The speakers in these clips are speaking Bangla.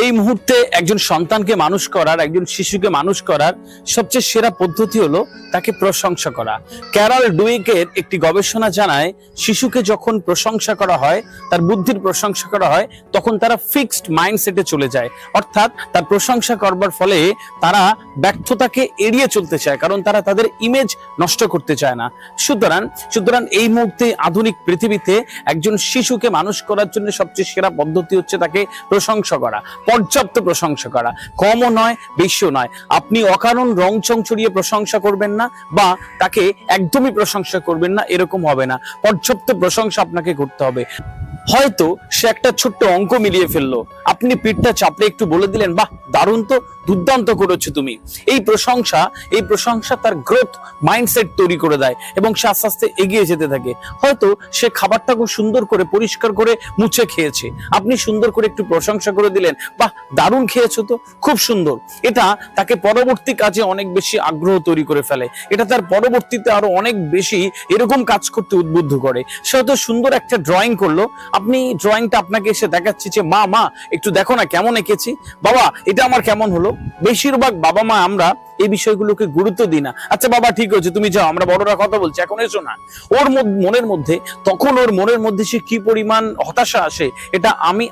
এই মুহূর্তে একজন সন্তানকে মানুষ করার, একজন শিশুকে মানুষ করার সবচেয়ে সেরা পদ্ধতি হলো তাকে প্রশংসা করা। ক্যারল ডুইকের একটি গবেষণা জানায়, শিশুকে যখন প্রশংসা করা হয়, তার বুদ্ধির প্রশংসা করা হয়, তখন তারা ফিক্সড মাইন্ডসেটে চলে যায়। অর্থাৎ তার প্রশংসা করবার ফলে তারা ব্যর্থতাকে এড়িয়ে চলতে চায়, কারণ তারা তাদের ইমেজ নষ্ট করতে চায় না। সুতরাং এই মুহূর্তে আধুনিক পৃথিবীতে একজন শিশুকে মানুষ করার জন্য সবচেয়ে সেরা পদ্ধতি হচ্ছে তাকে প্রশংসা করা, পর্যাপ্ত প্রশংসা করা, কমও নয় বেশিও নয়। আপনি অকারণ রং চং ছড়িয়ে প্রশংসা করবেন না, বা তাকে একদমই প্রশংসা করবেন না, এরকম হবে না। পর্যাপ্ত প্রশংসা আপনাকে করতে হবে। হয়তো সে একটা ছোট্ট অঙ্ক মিলিয়ে ফেললো, আপনি পিঠটা চাপড়ে একটু বলে দিলেন, বাহ দারুণ তো, দুর্দান্ত করেছো তুমি। এই প্রশংসা তার গ্রোথ মাইন্ডসেট তৈরি করে দেয় এবং সে আস্তে আস্তে এগিয়ে যেতে থাকে। হয়তো সে খাবারটা খুব সুন্দর করে পরিষ্কার করে মুছে খেয়েছে, আপনি সুন্দর করে একটু প্রশংসা করে দিলেন, বাহ দারুণ খেয়েছো তো, খুব সুন্দর। এটা তাকে পরবর্তী কাজে অনেক বেশি আগ্রহ তৈরি করে ফেলে, এটা তার পরবর্তীতে আরো অনেক বেশি এরকম কাজ করতে উদ্বুদ্ধ করে। সে হয়তো সুন্দর একটা ড্রয়িং করলো, আপনি ড্রয়িংটা আপনাকে এসে দেখাচ্ছি যে মা একটু দেখো না কেমন এঁকেছি, বাবা এটা আমার কেমন হলো। বেশিরভাগ বাবা মা আমরা এই বিষয়গুলোকে গুরুত্ব দিই না। আচ্ছা বাবা ঠিক হয়েছে, তুমি যাও, আমরা বড়রা কথা বলছি, এখন এসো না। ওর মনের মধ্যে সে কি পরিমাণ হতাশা আসে, এটা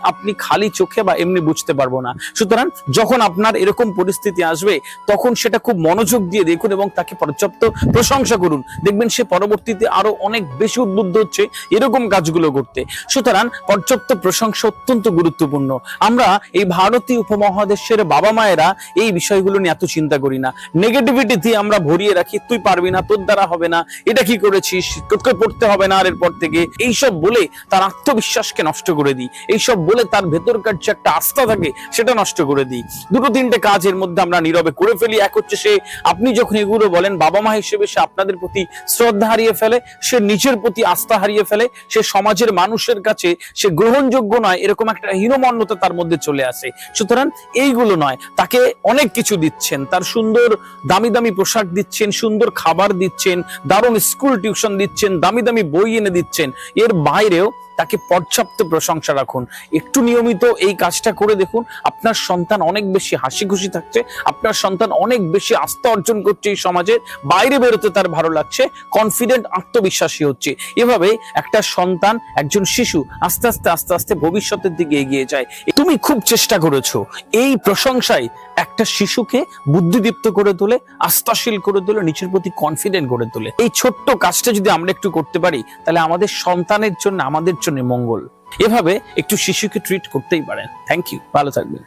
আপনি খালি চোখে বা এমনি বুঝতে পারবো না। সুতরাং যখন আপনার এরকম পরিস্থিতি আসবে, তখন সেটা খুব মনোযোগ দিয়ে দেখুন এবং তাকে পর্যাপ্ত প্রশংসা করুন। দেখবেন সে পরবর্তীতে আরো অনেক বেশি উদ্বুদ্ধ হচ্ছে এরকম কাজগুলো করতে। সুতরাং পর্যাপ্ত প্রশংসা অত্যন্ত গুরুত্বপূর্ণ। আমরা এই ভারতীয় উপমহাদেশের বাবা মায়েরা এই বিষয়গুলো নিয়ে এত চিন্তা করি না। নেগেটিভিটি দিয়ে আমরা ভরিয়ে রাখি, তুই পারবি না, তোর দ্বারা হবে না, এটা কি করেছিস, তোকে পড়তে হবে না আর এরপর থেকে, এইসব বলে তার আত্মবিশ্বাসকে নষ্ট করে দিই। এইসব বলে তার ভেতরকার যে একটা আস্থা থাকে সেটা নষ্ট করে দিই। দুটো তিনটে কাজ এর মধ্যে আমরা নীরবে করে ফেলি। এক হচ্ছে, আপনি যখন এগুলো বলেন, বাবা মা হিসেবে সে আপনাদের প্রতি শ্রদ্ধা হারিয়ে ফেলে, সে নিজের প্রতি আস্থা হারিয়ে ফেলে, সে সমাজের মানুষের কাছে সে গ্রহণযোগ্য নয়, এরকম একটা হীনমন্যতা তার মধ্যে চলে আসে। সুতরাং এইগুলো নয়, তাকে অনেক কিছু দিচ্ছেন, তার সুন্দর দামি দামি পোশাক দিচ্ছেন, সুন্দর খাবার দিচ্ছেন, দারুণ স্কুল টিউশন দিচ্ছেন, দামি দামি বই এনে দিচ্ছেন, এর বাইরেও তাকে পর্যাপ্ত প্রশংসা রাখুন। একটু নিয়মিত এই কাজটা করে দেখুন, আপনার সন্তান অনেক বেশি হাসি খুশি থাকছে, আপনার সন্তান অনেক বেশি আস্থা অর্জন করছে, এই সমাজের বাইরে বেরোতে তার ভালো লাগছে, কনফিডেন্ট আত্মবিশ্বাসী হচ্ছে। এভাবে একটা সন্তান, একজন শিশু আস্তে আস্তে ভবিষ্যতের দিকে এগিয়ে যায়। তুমি খুব চেষ্টা করেছো, এই প্রশংসায় একটা শিশুকে বুদ্ধিদীপ্ত করে তোলে, আস্থাশীল করে তোলে, নিজের প্রতি কনফিডেন্ট করে তোলে। এই ছোট্ট কাজটা যদি আমরা একটু করতে পারি, তাহলে আমাদের সন্তানের জন্য, আমাদের জন্য মঙ্গল। এভাবে একটু শিশুকে ট্রিট করতেই পারেন। থ্যাংক ইউ, ভালো থাকবেন।